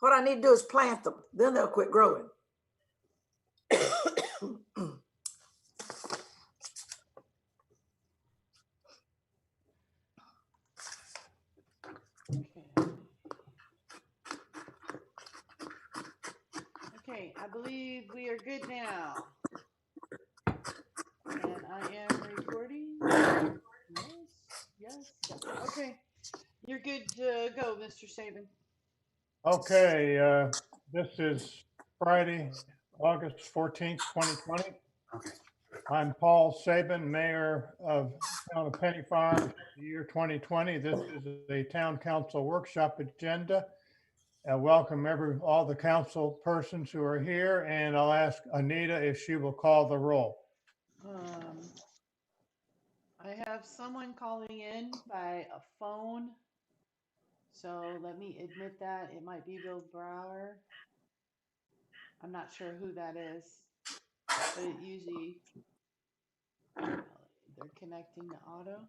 What I need to do is plant them, then they'll quit growing. Okay, I believe we are good now. And I am recording. Yes. Okay, you're good to go, Mr. Saban. Okay, this is Friday, August 14th, 2020. Okay. I'm Paul Saban, Mayor of Town of Penny Farm, the year 2020. This is a Town Council workshop agenda. Welcome all the council persons who are here, and I'll ask Anita if she will call the roll. I have someone calling in by a phone, so let me admit that. It might be Bill Brower. I'm not sure who that is, but it usually, they're connecting to auto.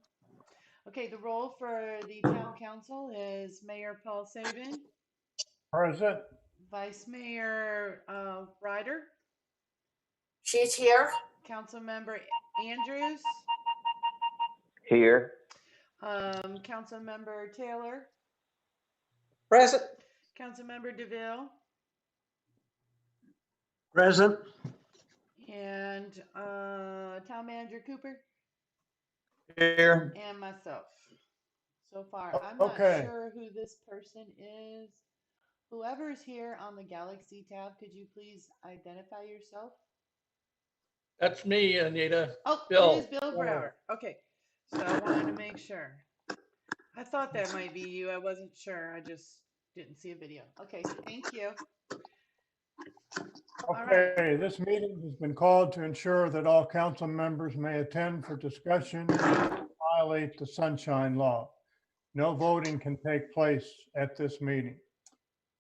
Okay, the roll for the town council is Mayor Paul Saban, Present. Vice Mayor Ryder, She's here. Council Member Andrews, Here. Council Member Taylor, Present. Council Member DeVille, Present. and Town Manager Cooper, Here. and myself. So far, I'm not Okay. sure who this person is. Whoever's here on the Galaxy tab, could you please identify yourself? That's me, Anita. Oh, Bill. it is Bill Brower. Okay, so I wanted to make sure. I thought that might be you. I wasn't sure. I just didn't see a video. Okay, thank you. All right. Okay, this meeting has been called to ensure that all council members may attend for discussion and violate the Sunshine Law. No voting can take place at this meeting.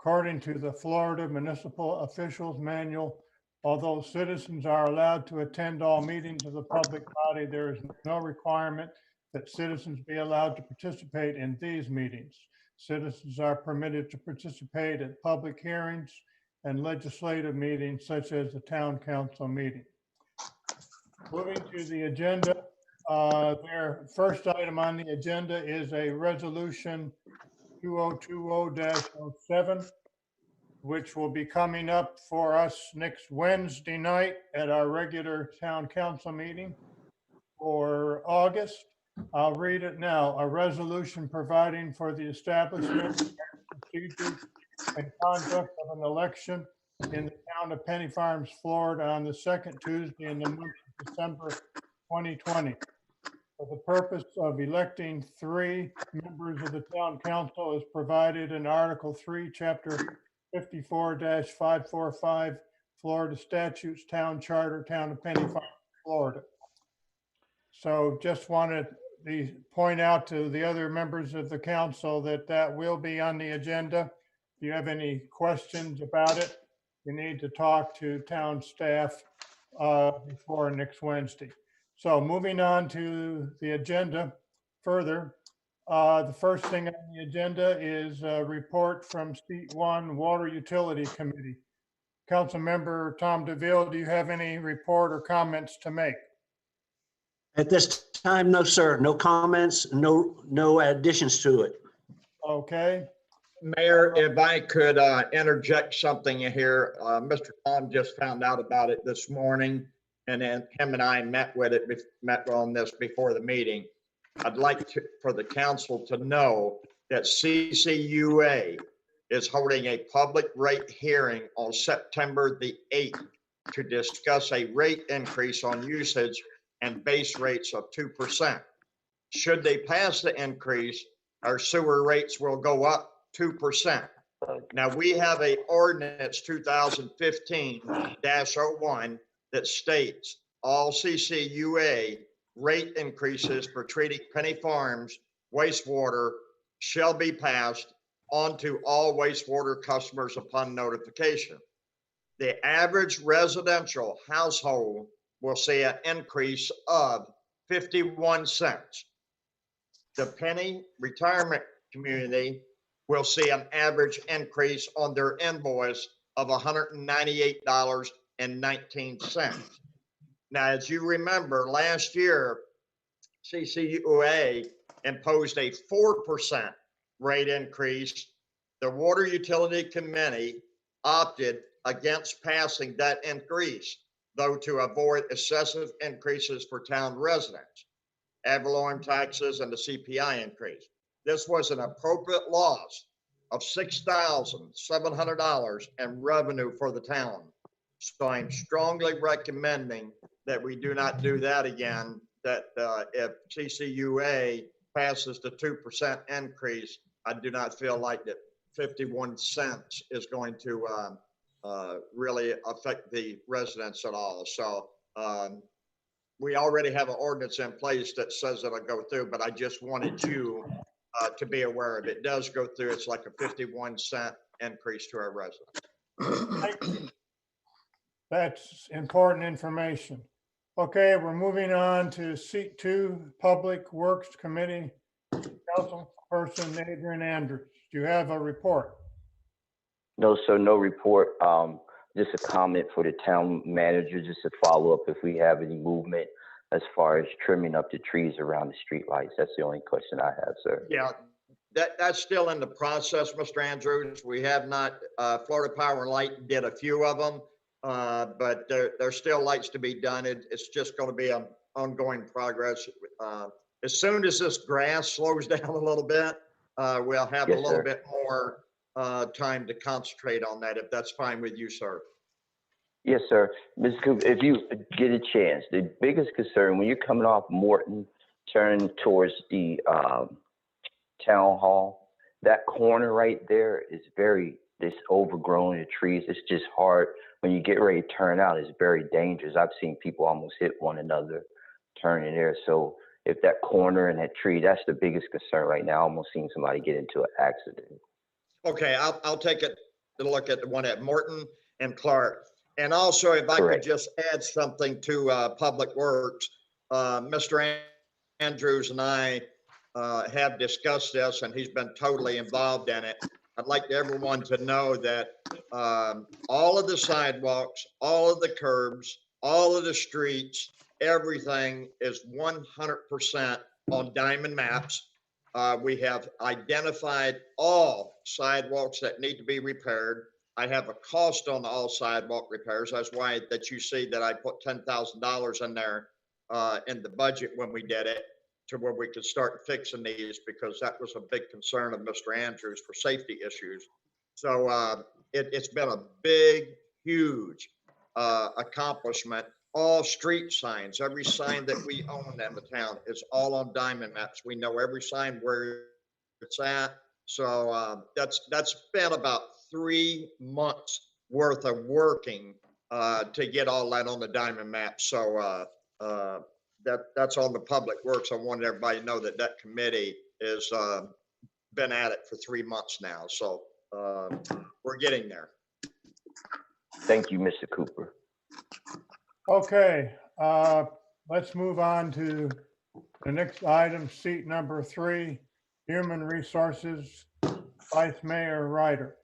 According to the Florida Municipal Officials Manual, although citizens are allowed to attend all meetings of the public body, there is no requirement that citizens be allowed to participate in these meetings. Citizens are permitted to participate at public hearings and legislative meetings such as the town council meeting. Moving to the agenda, their first item on the agenda is a resolution 2020-07, which will be coming up for us next Wednesday night at our regular town council meeting for August. I'll read it now. A resolution providing for the establishment of procedures and conduct of an election in the town of Penny Farms, Florida on the second Tuesday in the month of December 2020. For the purpose of electing 3 members of the town council as provided in Article 3, Chapter 54-545, Florida Statutes, Town Charter, Town of Penny Farms, Florida. So just wanted to point out to the other members of the council that that will be on the agenda. If you have any questions about it, you need to talk to town staff before next Wednesday. So moving on to the agenda further, the first thing on the agenda is a report from Seat 1 Water Utility Committee. Councilmember Tom DeVille, do you have any report or comments to make? At this time, no, sir. No comments, no additions to it. Okay. Mayor, if I could interject something here, Mr. Tom just found out about it this morning, and then him and I met on this before the meeting. I'd like for the council to know that CCUA is holding a public rate hearing on September the 8th to discuss a rate increase on usage and base rates of 2%. Should they pass the increase, our sewer rates will go up 2%. Now we have a ordinance 2015-01 that states all CCUA rate increases for treating Penny Farms wastewater shall be passed on to all wastewater customers upon notification. The average residential household will see an increase of 51 cents. The Penny retirement community will see an average increase on their invoice of $198.19. Now, as you remember, last year, CCUA imposed a 4% rate increase. The Water Utility Committee opted against passing that increase, though to avoid excessive increases for town residents, ad valorem taxes, and the CPI increase. This was an appropriate loss of $6,700 in revenue for the town. So I'm strongly recommending that we do not do that again, that if CCUA passes the 2% increase, I do not feel like that 51 cents is going to really affect the residents at all. So we already have an ordinance in place that says it'll go through, but I just wanted you to be aware of it. It does go through. It's like a 51-cent increase to our residents. That's important information. Okay, we're moving on to seat 2, Public Works Committee, Councilperson Adrian Andrews. Do you have a report? No, sir, no report. Just a comment for the town manager, just to follow up if we have any movement as far as trimming up the trees around the streetlights. That's the only question I have, sir. Yeah, that's still in the process, Mr. Andrews. We have not, Florida Power and Light did a few of them, but there's still lights to be done. It's just going to be an ongoing progress. As soon as this grass slows down a little bit, we'll have a Yes, little sir. bit more time to concentrate on that, if that's fine with you, sir. Yes, sir. Ms. Cooper, if you get a chance, the biggest concern when you're coming off Morton, turning towards the town hall, that corner right there is it's overgrown in trees. It's just hard. When you get ready to turn out, it's very dangerous. I've seen people almost hit one another turning there. So if that corner and that tree, that's the biggest concern right now. I almost seen somebody get into an accident. Okay, I'll take a look at the one at Morton and Clark. And also, if I could Correct. just add something to Public Works, Mr. Andrews and I have discussed this, and he's been totally involved in it. I'd like everyone to know that all of the sidewalks, all of the curbs, all of the streets, everything is 100% on Diamond Maps. We have identified all sidewalks that need to be repaired. I have a cost on all sidewalk repairs. That's why that you see that I put $10,000 in there in the budget when we did it, to where we could start fixing these, because that was a big concern of Mr. Andrews for safety issues. So it's been a big, huge accomplishment. All street signs, every sign that we own in the town is all on Diamond Maps. We know every sign where it's at. So that's been about 3 months worth of working to get all that on the Diamond Map. So that's on the Public Works. I wanted everybody to know that that committee has been at it for 3 months now. So we're getting there. Thank you, Mr. Cooper. Okay, let's move on to the next item, seat number 3, Human Resources, Vice Mayor Ryder.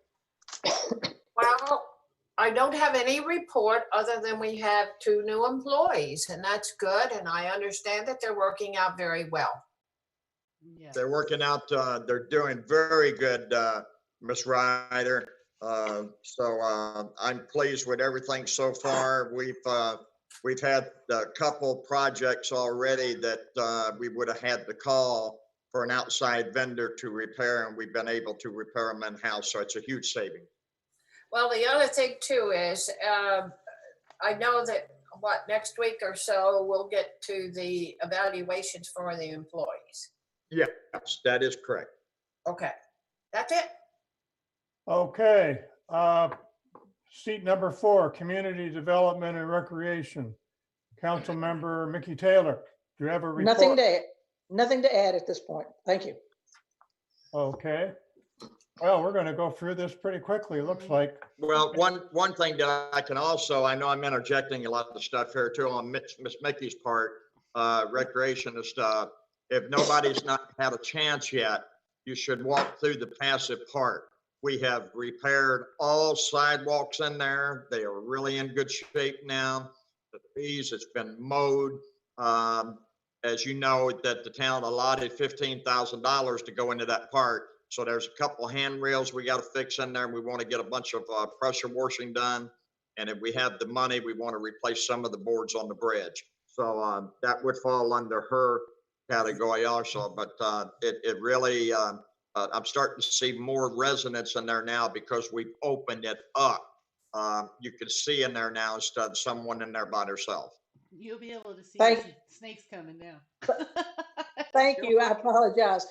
Well, I don't have any report other than we have 2 new employees, and that's good. And I understand that they're working out very well. Yeah. They're working out, they're doing very good, Ms. Ryder. So I'm pleased with everything so far. We've had a couple projects already that we would have had to call for an outside vendor to repair, and we've been able to repair them in-house. So it's a huge saving. Well, the other thing too is, I know that next week or so, we'll get to the evaluations for the employees. Yes, that is correct. Okay, that's it. Okay, seat number 4, Community Development and Recreation, Councilmember Mickey Taylor. Do you have a report? Nothing to add at this point. Thank you. Okay. Well, we're going to go through this pretty quickly, it looks like. Well, one thing that I can also, I know I'm interjecting a lot of the stuff here too on Miss Mickey's part, recreation and stuff. If nobody's not had a chance yet, you should walk through the passive part. We have repaired all sidewalks in there. They are really in good shape now. The trees, it's been mowed. As you know, that the town allotted $15,000 to go into that part. So there's a couple handrails we got to fix in there. We want to get a bunch of pressure washing done. And if we have the money, we want to replace some of the boards on the bridge. So that would fall under her category also. But it really, I'm starting to see more residents in there now because we've opened it up. You can see in there now instead of someone in there by herself. You'll be able to see Thank- some snakes coming down. Thank you. I apologize.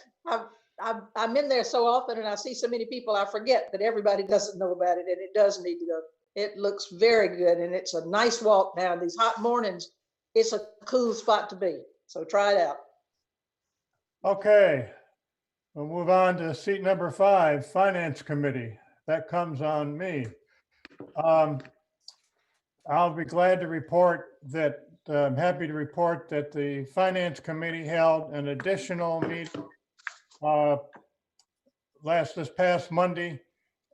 I'm in there so often and I see so many people, I forget that everybody doesn't know about it and it does need to go. It looks very good and it's a nice walk down these hot mornings. It's a cool spot to be. So try it out. Okay, we'll move on to seat number 5, Finance Committee. That comes on me. I'll be glad to report that, I'm happy to report that the Finance Committee held an additional meeting this past Monday,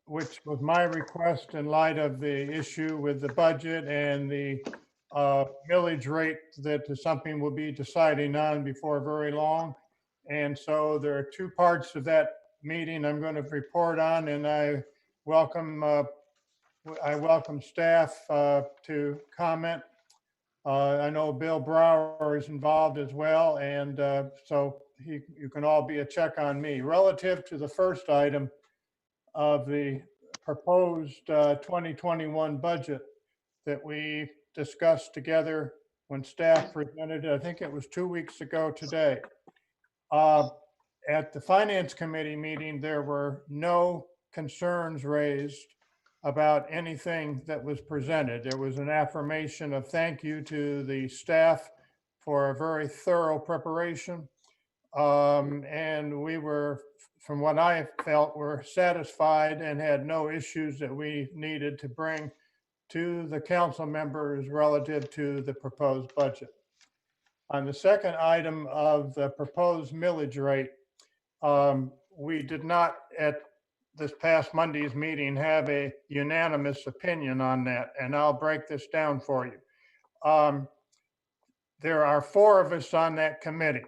which was my request in light of the issue with the budget and the millage rate that is something we'll be deciding on before very long. And so there are 2 parts of that meeting I'm going to report on, and I welcome staff to comment. I know Bill Brower is involved as well, and so you can all be a check on me. Relative to the first item of the proposed 2021 budget that we discussed together when staff presented it, I think it was 2 weeks ago today. At the Finance Committee meeting, there were no concerns raised about anything that was presented. There was an affirmation of thank you to the staff for a very thorough preparation. And we were, from what I felt, were satisfied and had no issues that we needed to bring to the council members relative to the proposed budget. On the second item of the proposed millage rate, we did not at this past Monday's meeting have a unanimous opinion on that, and I'll break this down for you. There are 4 of us on that committee,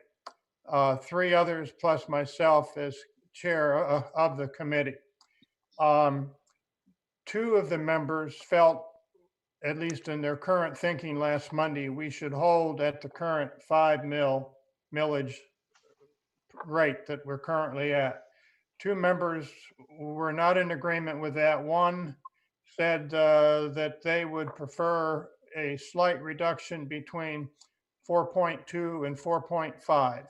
3 others plus myself as chair of the committee. 2 of the members felt, at least in their current thinking last Monday, we should hold at the current 5 millage rate that we're currently at. 2 members were not in agreement with that. One said that they would prefer a slight reduction between 4.2 and 4.5.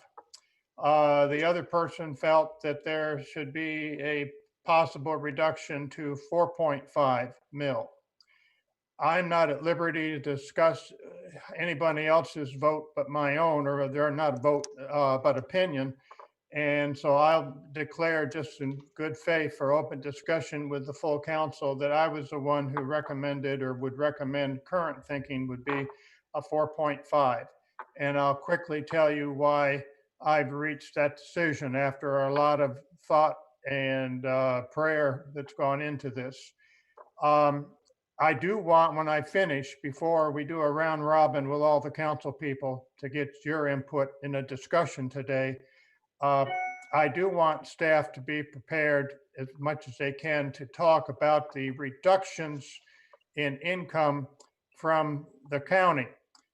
The other person felt that there should be a possible reduction to 4.5 mil. I'm not at liberty to discuss anybody else's vote but my own, or they're not vote but opinion. And so I'll declare, just in good faith for open discussion with the full council, that I was the one who recommended or would recommend current thinking would be a 4.5. And I'll quickly tell you why I've reached that decision after a lot of thought and prayer that's gone into this. I do want, when I finish, before we do a round robin with all the council people to get your input in a discussion today, I do want staff to be prepared as much as they can to talk about the reductions in income from the county,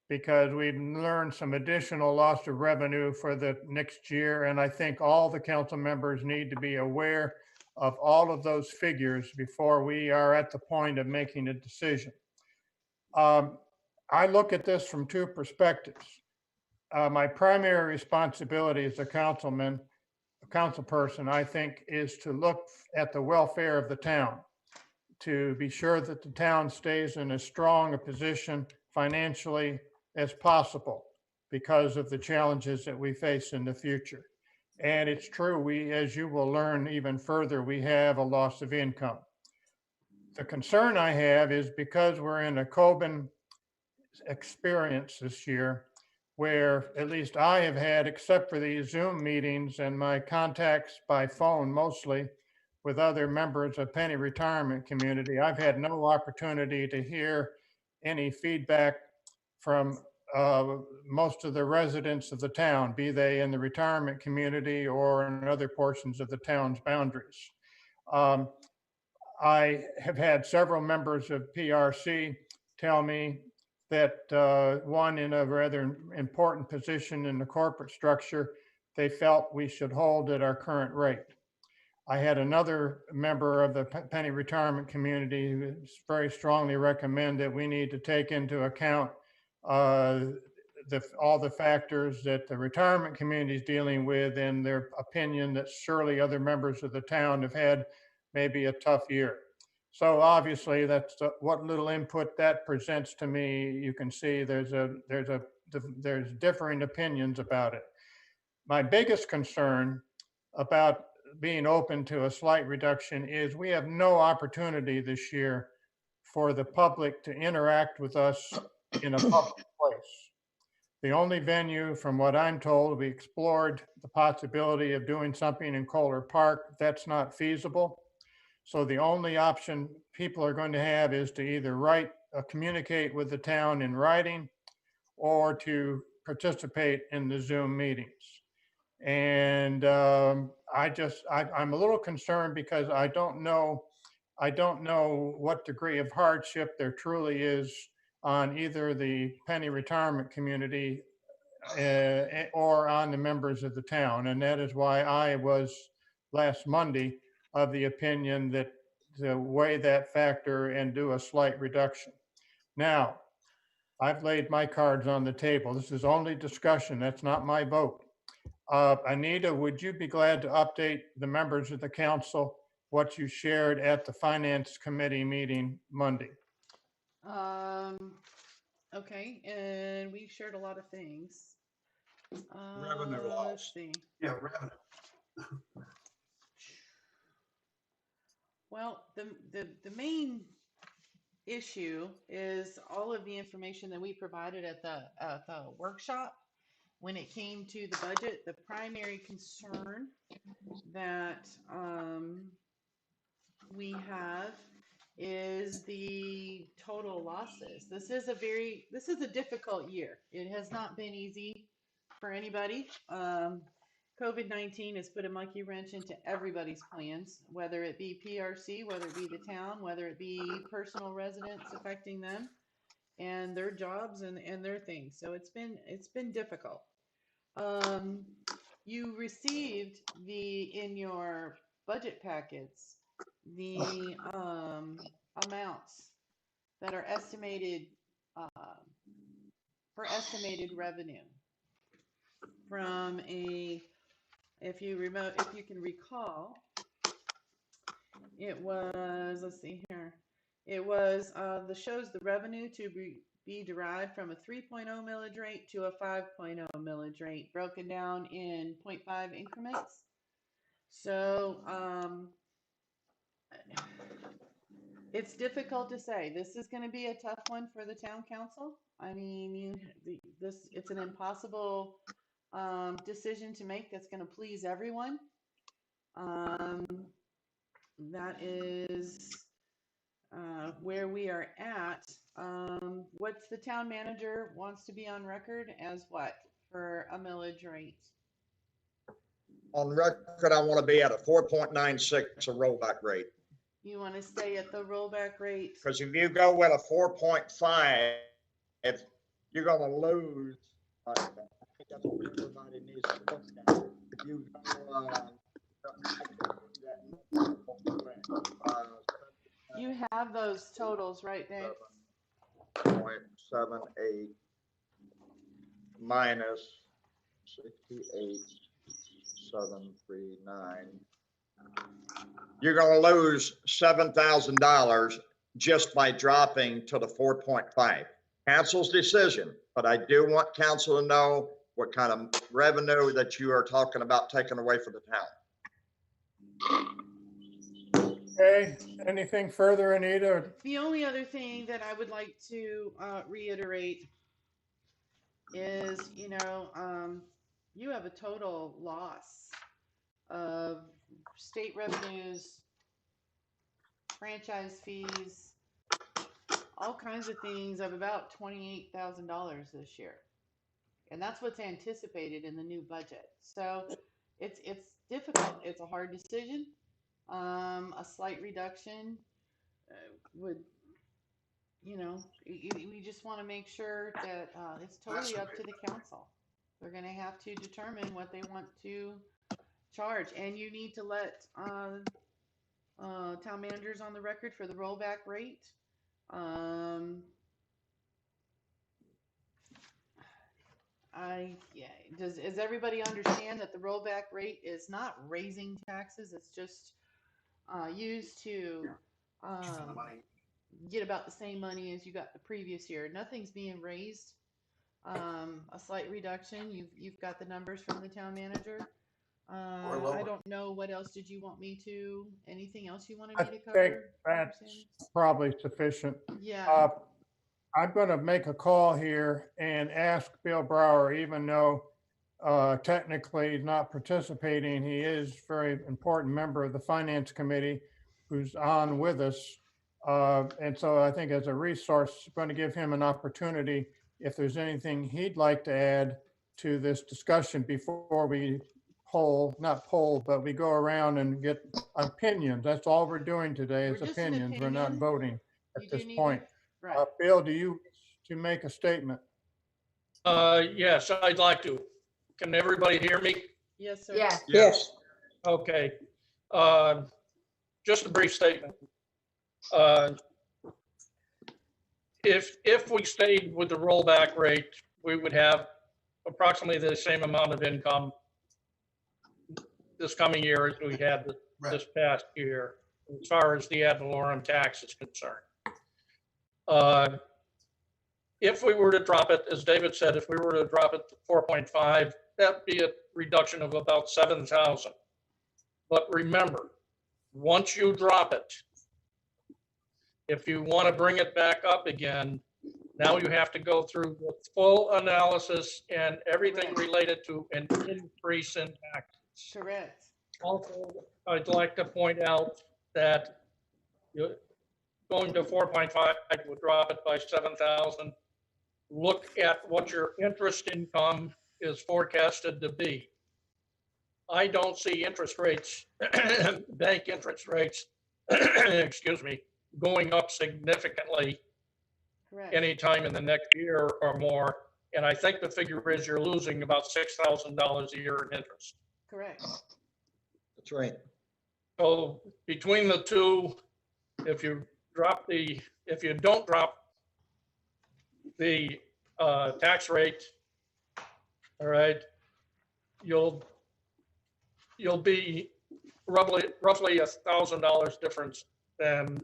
because we've learned some additional loss of revenue for the next year. And I think all the council members need to be aware of all of those figures before we are at the point of making a decision. I look at this from 2 perspectives. My primary responsibility as a councilperson, I think, is to look at the welfare of the town, to be sure that the town stays in as strong a position financially as possible because of the challenges that we face in the future. And it's true, we, as you will learn even further, we have a loss of income. The concern I have is because we're in a COVID experience this year, where at least I have had, except for these Zoom meetings and my contacts by phone mostly with other members of Penny Retirement Community, I've had no opportunity to hear any feedback from most of the residents of the town, be they in the retirement community or in other portions of the town's boundaries. I have had several members of PRC tell me that one in a rather important position in the corporate structure, they felt we should hold at our current rate. I had another member of the Penny Retirement Community who very strongly recommend that we need to take into account all the factors that the retirement community is dealing with, and their opinion that surely other members of the town have had maybe a tough year. So obviously that's what little input that presents to me. You can see there's differing opinions about it. My biggest concern about being open to a slight reduction is we have no opportunity this year for the public to interact with us in a public place. The only venue, from what I'm told, we explored the possibility of doing something in Kohler Park. That's not feasible. So the only option people are going to have is to either communicate with the town in writing or to participate in the Zoom meetings. And I'm a little concerned because I don't know what degree of hardship there truly is on either the Penny Retirement Community or on the members of the town. And that is why I was last Monday of the opinion that to weigh that factor and do a slight reduction. Now, I've laid my cards on the table. This is only discussion. That's not my vote. Anita, would you be glad to update the members of the council what you shared at the Finance Committee meeting Monday? Okay, and we've shared a lot of things. Revenue loss. Let's see. Yeah, revenue. Well, the main issue is all of the information that we provided at the workshop. When it came to the budget, the primary concern that we have is the total losses. This is a difficult year. It has not been easy for anybody. COVID-19 has put a monkey wrench into everybody's plans, whether it be PRC, whether it be the town, whether it be personal residents affecting them and their jobs and their things. So it's been difficult. You received in your budget packets the amounts that are estimated for estimated revenue from if you can recall, it was, let's see here, it was shows the revenue to be derived from a 3.0 millage rate to a 5.0 millage rate, broken down in 0.5 increments. So it's difficult to say. This is going to be a tough one for the town council. I mean, it's an impossible decision to make that's going to please everyone. That is where we are at. What's the town manager wants to be on record as what for a millage rate? On record, I want to be at a 4.96, a rollback rate. You want to stay at the rollback rate? Because if you go with a 4.5, you're going to lose. I think that's what everybody needs to look at. If you You have those totals, right, Dave? 0.78 minus 68,739. You're going to lose $7,000 just by dropping to the 4.5. Council's decision, but I do want council to know what kind of revenue that you are talking about taking away from the town. Okay, anything further, Anita? The only other thing that I would like to reiterate is, you have a total loss of state revenues, franchise fees, all kinds of things of about $28,000 this year. And that's what's anticipated in the new budget. So it's difficult. It's a hard decision. A slight reduction would, we just want to make sure that it's totally up to the council. They're going to have to determine what they want to charge, and you need to let town managers on the record for the rollback rate. Does everybody understand that the rollback rate is not raising taxes? It's just used to get about the same money as you got the previous year. Nothing's being raised. A slight reduction. You've got the numbers from the town manager. I don't know what else did you want me to? Anything else you wanted me to I think cover? that's probably sufficient. Yeah. I'm going to make a call here and ask Bill Brower, even though technically he's not participating, he is a very important member of the Finance Committee who's on with us. And so I think as a resource, I'm going to give him an opportunity if there's anything he'd like to add to this discussion before we but we go around and get opinions. That's all we're doing today is We're just an opinions. We're not opinion. voting You at do this need point. Right. Bill, do you wish to make a statement? Yes, I'd like to. Can everybody hear me? Yes, sir. Yeah, Yes. Okay. Just a brief statement. If we stayed with the rollback rate, we would have approximately the same amount of income this coming year as we had this past year, as far as the ad valorem tax is concerned. If we were to drop it, as David said, if we were to drop it to 4.5, that'd be a reduction of about 7,000. But remember, once you drop it, if you want to bring it back up again, now you have to go through the full analysis and everything related to an increase in taxes. Correct. Also, I'd like to point out that going to 4.5 would drop it by 7,000. Look at what your interest income is forecasted to be. I don't see interest rates, bank interest rates, excuse me, going up significantly Correct. anytime in the next year or more. And I think the figure is you're losing about $6,000 a year in interest. Correct. That's right. So between the two, if you don't drop the tax rate, all right, you'll be roughly $1,000 difference than,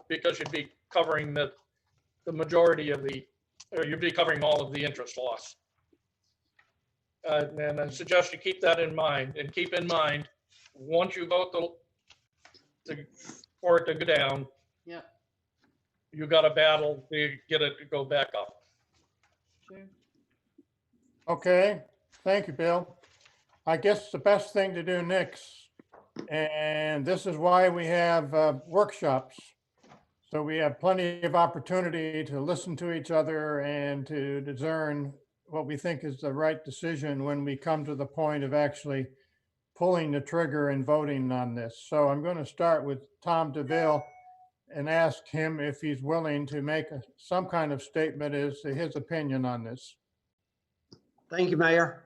because you'd be covering the majority of or you'd be covering all of the interest loss. And I suggest you keep that in mind, and keep in mind, once you vote for it to go down, Yep. you got to battle to get it to go back up. Sure. Okay, thank you, Bill. I guess the best thing to do next, and this is why we have workshops. So we have plenty of opportunity to listen to each other and to discern what we think is the right decision when we come to the point of actually pulling the trigger and voting on this. So I'm going to start with Tom DeVille and ask him if he's willing to make some kind of statement as to his opinion on this. Thank you, Mayor.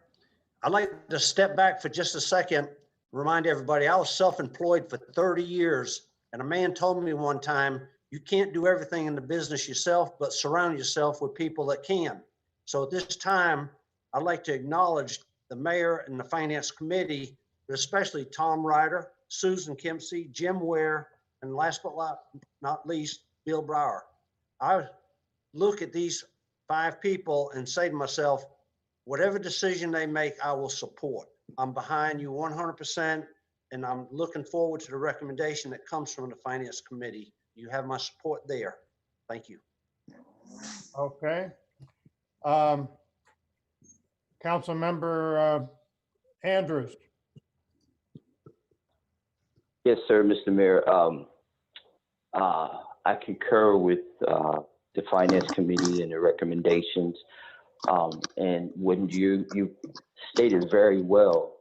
I'd like to step back for just a second, remind everybody, I was self-employed for 30 years, and a man told me one time, you can't do everything in the business yourself, but surround yourself with people that can. So at this time, I'd like to acknowledge the mayor and the finance committee, but especially Tom Ryder, Susan Kempsey, Jim Ware, and last but not least, Bill Brower. I look at these 5 people and say to myself, whatever decision they make, I will support. I'm behind you 100%, and I'm looking forward to the recommendation that comes from the finance committee. You have my support there. Thank you. Okay. Councilmember Andrews. Yes, sir, Mr. Mayor. I concur with the Finance Committee and the recommendations. And when you stated very well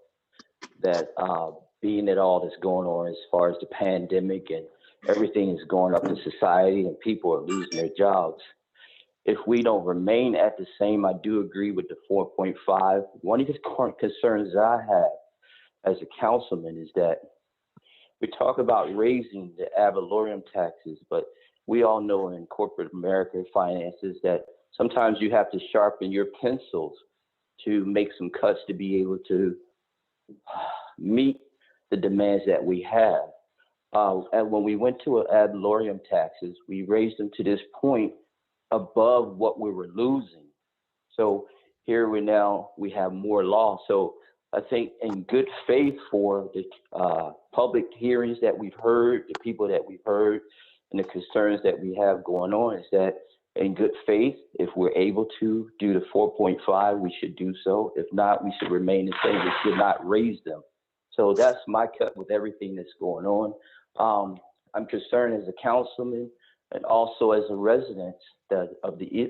that being that all that's going on as far as the pandemic and everything is going up in society and people are losing their jobs, if we don't remain at the same, I do agree with the 4.5. One of the concerns I have as a councilman is that we talk about raising the ad valorem taxes, but we all know in corporate America finances that sometimes you have to sharpen your pencils to make some cuts to be able to meet the demands that we have. And when we went to ad valorem taxes, we raised them to this point above what we were losing. So here we have more loss. So I think in good faith for the public hearings that we've heard, the people that we've heard, and the concerns that we have going on is that in good faith, if we're able to do the 4.5, we should do so. If not, we should remain the same. We should not raise them. So that's my cut with everything that's going on. I'm concerned as a councilman and also as a resident of the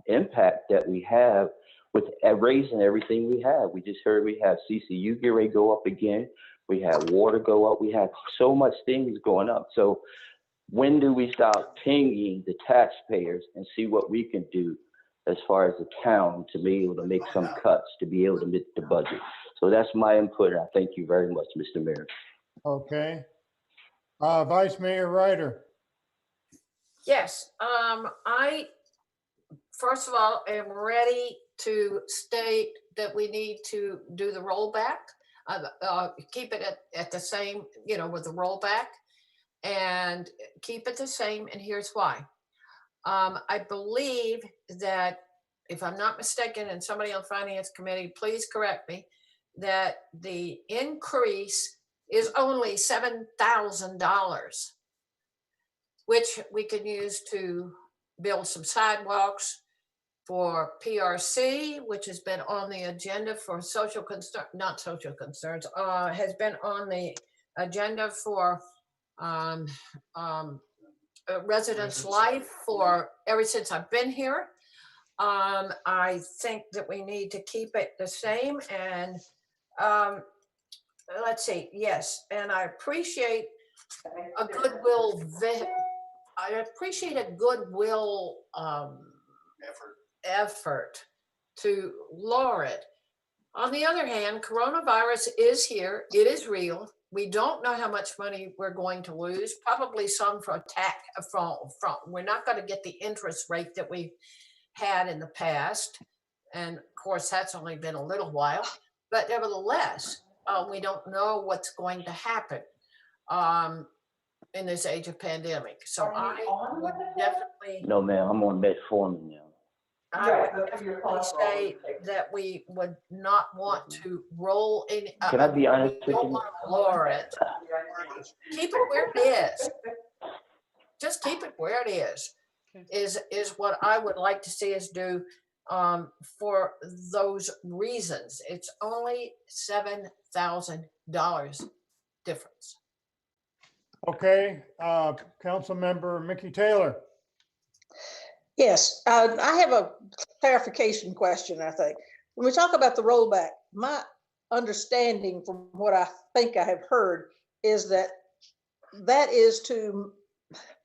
impact that we have with raising everything we have. We just heard we have CCU get ready to go up again. We have water go up. We have so much things going up. So when do we stop pinging the taxpayers and see what we can do as far as the town to be able to make some cuts to be able to meet the budget? So that's my input. I thank you very much, Mr. Mayor. Okay. Vice Mayor Ryder. Yes, I, first of all, am ready to state that we need to do the rollback, keep it at the same, with the rollback, and keep it the same, and here's why. I believe that, if I'm not mistaken, and somebody on Finance Committee, please correct me, that the increase is only $7,000, which we can use to build some sidewalks for PRC, which has been on the agenda for social concern, not social concerns, has been on the agenda for residents' life for ever since I've been here. I think that we need to keep it the same, and let's see, yes, and I appreciate a goodwill. I appreciate a goodwill effort to lower it. On the other hand, coronavirus is here. It is real. We don't know how much money we're going to lose. Probably some from we're not going to get the interest rate that we had in the past, and of course that's only been a little while. But nevertheless, we don't know what's going to happen in this age of pandemic. So I would definitely. No, ma'am, I'm on metformin now. I would definitely say that we would not want to roll in. Can I be honest we with don't you? want to lower it. Keep it where it is. Just keep it where it is. Okay. Is what I would like to see us do for those reasons. It's only $7,000 difference. Okay, Councilmember Mickey Taylor. Yes, I have a clarification question, I think. When we talk about the rollback, my understanding from what I think I have heard is that is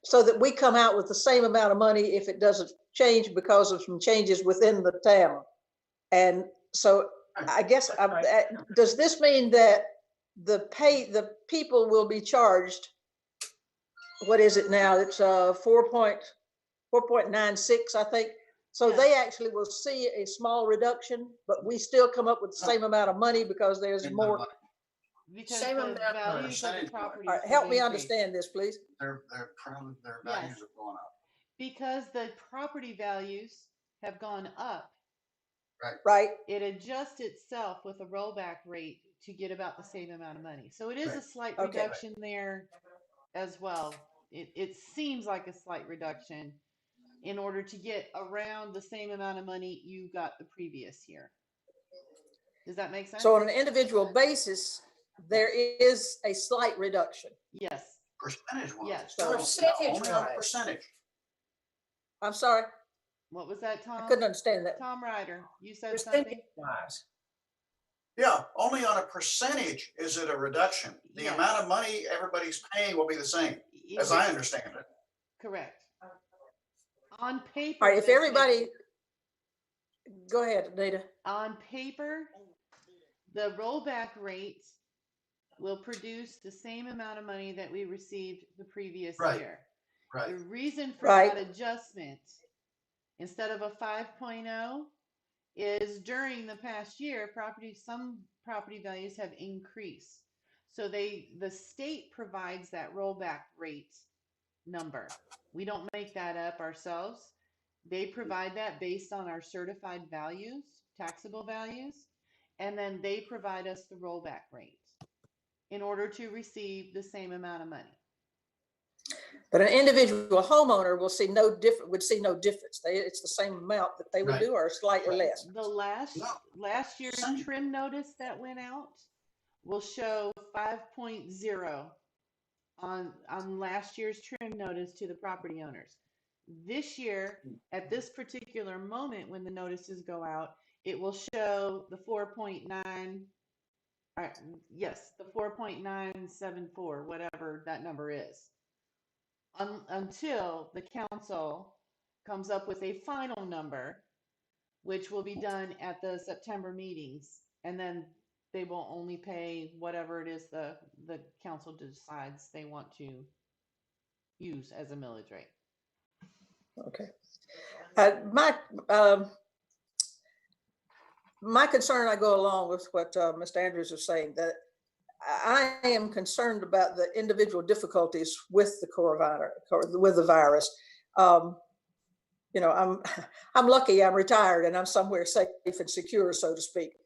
so that we come out with the same amount of money if it doesn't change because of some changes within the town. And so I guess, does this mean that the people will be charged, what is it now? It's 4.96, I think. So Yeah. they actually will see a small reduction, but we still come up with the same amount of money because there's more. Because Same the amount of values of the percentage. properties. All right, have help me increased. understand this, please. Their values Yes. have gone up. Because the property values have gone up, Right? it adjusts itself with a rollback rate to get about the same amount of money. So it is a Right. slight Okay. reduction there as well. It seems like a slight reduction. in order to get around the same amount of money you got the previous year. Does that make sense? So on an individual basis, there is a slight reduction. Yes, Percentage wise. Yes. So- Only on a percentage. I'm sorry, what was that, I Tom? couldn't understand that. Tom Ryder, you said something? Percentage-wise. Yeah, only on a percentage is it a reduction. The Yes. amount of money everybody's paying will be the same, as I understand it. Correct. On paper. All right, if this makes- everybody, go ahead, Anita. On paper, the rollback rate will produce the same amount of money that we received the previous Right. year. Right. The reason for Right. that adjustment, instead of a 5.0, is during the past year, some property values have increased. So the state provides that rollback rate number. We don't make that up ourselves. They provide that based on our certified values, taxable values, and then they provide us the rollback rate in order to receive the same amount of money. But an individual homeowner would see no difference. It's the same amount that they would Right. do or slightly Right. less. The last year's Same. trim notice that went out will show 5.0 on last year's trim notice to the property owners. This year, at this particular moment when the notices go out, it will show the 4.9, yes, the 4.974, whatever that number is. Until the council comes up with a final number, which will be done at the September meetings, and then they will only pay whatever it is the council decides they want to use as a millage rate. Okay. My concern, I go along with what Mr. Andrews is saying, that I am concerned about the individual difficulties with with the virus. You know, I'm lucky I'm retired and I'm somewhere safe and secure, so to speak.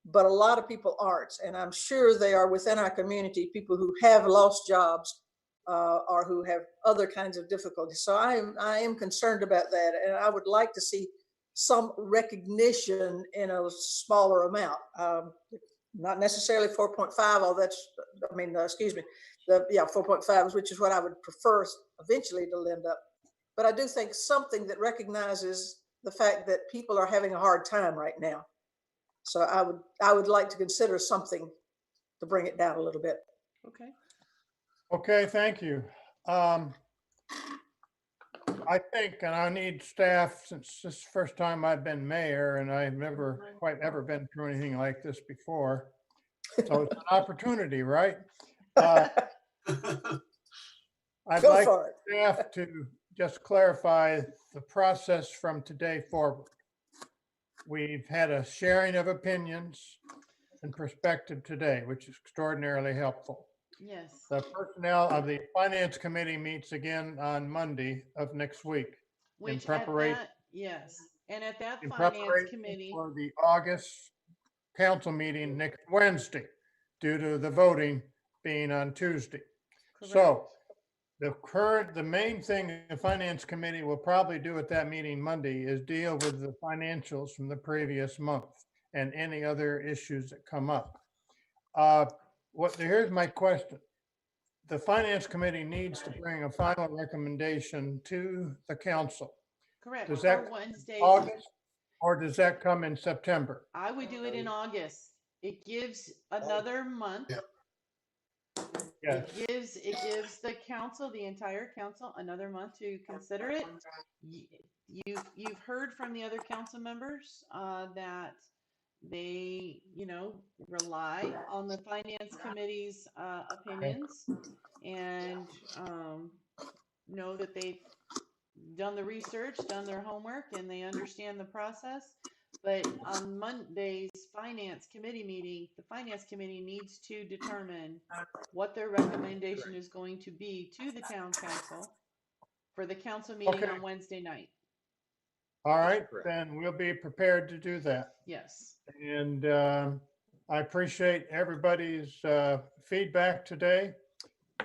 But a lot of people aren't, and I'm sure they are within our community, people who have lost jobs or who have other kinds of difficulties. So I am concerned about that, and I would like to see some recognition in a smaller amount. Not necessarily 4.5, or that's, I mean, excuse me, 4.5, which is what I would prefer eventually to end up. But I do think something that recognizes the fact that people are having a hard time right now. So I would like to consider something to bring it down a little bit. Okay. Okay, thank you. I think, and I need staff, since this is the first time I've been mayor and I've never quite ever been through anything like this before. So it's an opportunity, right? I'd Go like for it. staff to just clarify the process from today forward. We've had a sharing of opinions and perspective today, which is extraordinarily helpful. Yes. The personnel of the finance committee meets again on Monday of next week Which at preparation- that, yes, and at that in finance preparation committee, for the August council meeting next Wednesday, due to the voting being on Tuesday. So the main thing the finance committee will probably do at that meeting Monday is deal with the financials from the previous month and any other issues that come up. Here's my question. The finance committee needs to bring a final recommendation to the council. correct, Does for that Wednesday. August, or does that come in September? I would do it in August. It gives another month. Yeah. Yes. It gives the council, the entire council, another month to consider it. You've heard from the other council members that they, rely on the finance committee's opinions, and know that they've done the research, done their homework, and they understand the process. But on Monday's finance committee meeting, the finance committee needs to determine what their recommendation is going to be to the town council for the council meeting Okay. on Wednesday night. All right, then we'll be prepared to do that. Yes. And I appreciate everybody's feedback today.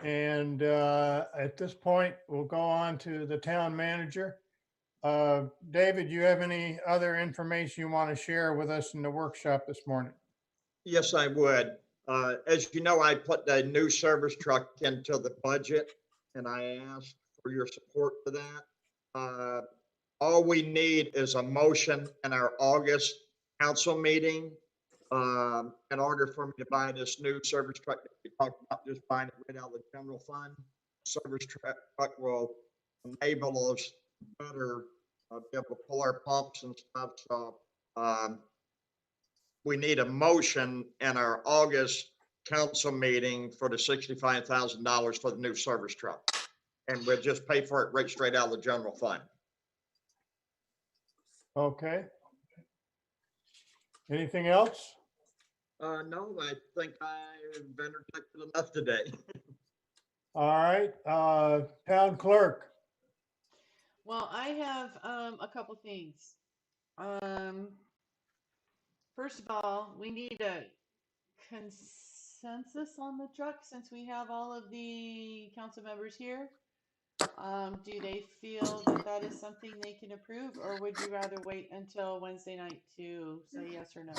And at this point, we'll go on to the town manager. David, you have any other information you want to share with us in the workshop this morning? Yes, I would. As you know, I put the new service truck into the budget and I asked for your support for that. All we need is a motion in our August council meeting in order for me to buy this new service truck that we talked about, just buying it right out of the general fund. Service truck will enable us better be able to pull our pumps and stuff. So we need a motion in our August council meeting for the $65,000 for the new service truck. And we'll just pay for it right straight out of the general fund. Okay. Anything else? No, I think I've been protected enough today. All right, town clerk. Well, I have a couple things. First of all, we need a consensus on the truck since we have all of the council members here. Do they feel that that is something they can approve, or would you rather wait until Wednesday night to say yes or no?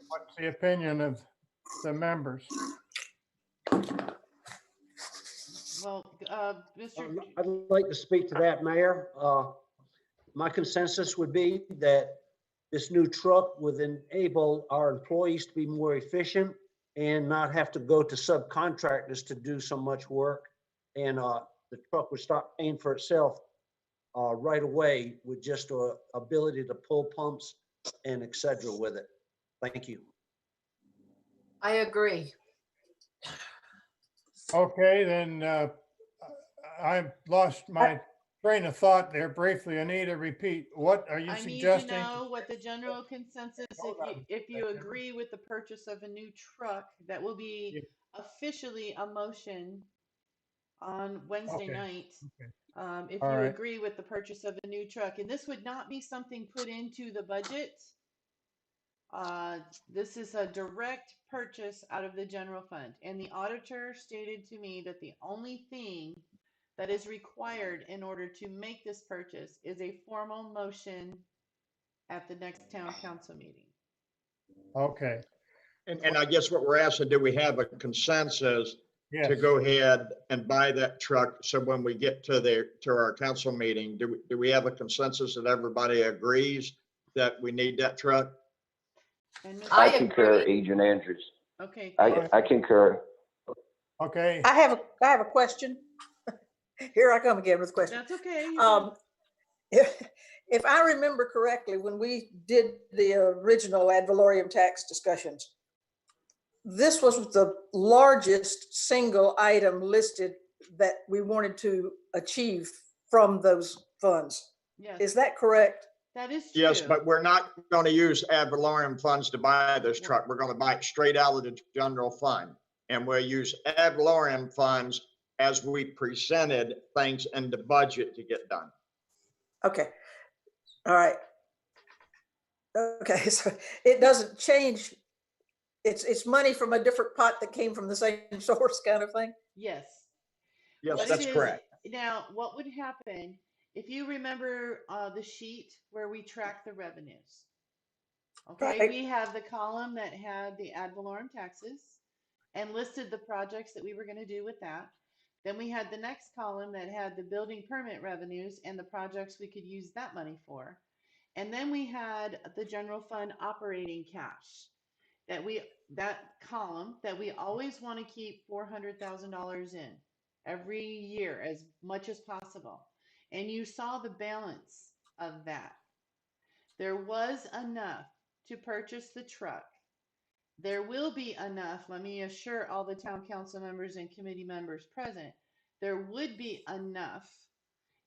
What's the opinion of the members? Well, Mr. I'd like to speak to that, Mayor. My consensus would be that this new truck would enable our employees to be more efficient and not have to go to subcontractors to do so much work. And the truck would start paying for itself right away with just ability to pull pumps and et cetera with it. Thank you. I agree. Okay, then I lost my train of thought there briefly. Anita, repeat. What are you I need to suggesting? know what the general consensus, if you agree with the purchase of a new truck, that will be officially a motion on Wednesday Okay, night. okay. If All you right. agree with the purchase of a new truck, and this would not be something put into the budget. This is a direct purchase out of the general fund, and the auditor stated to me that the only thing that is required in order to make this purchase is a formal motion at the next town council meeting. Okay, And I guess what we're asking, do we have a consensus yes. to go ahead and buy that truck? So when we get to our council meeting, do we have a consensus that everybody agrees that we need that truck? And I I concur, agree. Agent Andrews. okay, I concur. Okay, I have a question. Here I come again with a question. that's okay. If I remember correctly, when we did the original ad valorem tax discussions, this was the largest single item listed that we wanted to achieve from those funds. Yes, Is that correct? that is true. Yes, but we're not going to use ad valorem funds to buy this truck. We're going to buy it straight out of the general fund. And we'll use ad valorem funds as we presented things in the budget to get done. Okay. All right. Okay, so it doesn't change. It's money from a different pot that came from the same source kind of thing? Yes. Yes, What that's it is- correct. Now, what would happen if you remember the sheet where we track the revenues? Okay, Right. we have the column that had the ad valorem taxes and listed the projects that we were going to do with that. Then we had the next column that had the building permit revenues and the projects we could use that money for. And then we had the general fund operating cash that column that we always want to keep $400,000 in every year as much as possible. And you saw the balance of that. There was enough to purchase the truck. There will be enough, let me assure all the town council members and committee members present, there would be enough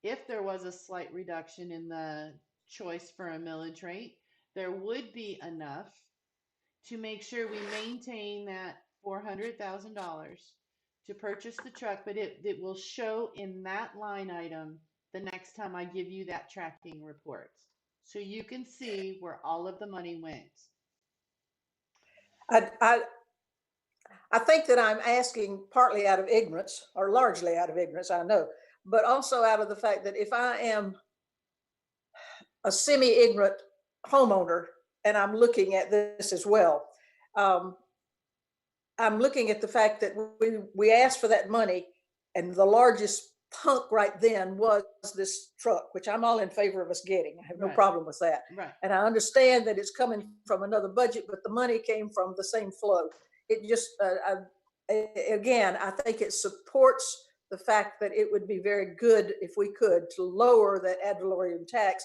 if there was a slight reduction in the choice for a millage rate, there would be enough to make sure we maintain that $400,000 to purchase the truck, but it will show in that line item the next time I give you that tracking report. So you can see where all of the money went. I think that I'm asking partly out of ignorance, or largely out of ignorance, I know. but also out of the fact that if I am a semi-ignorant homeowner and I'm looking at this as well, I'm looking at the fact that we asked for that money, and the largest hunk right then was this truck, which I'm all in favor of us getting. I have no Right. problem with that. Right. And I understand that it's coming from another budget, but the money came from the same flow. It just, again, I think it supports the fact that it would be very good if we could to lower that ad valorem tax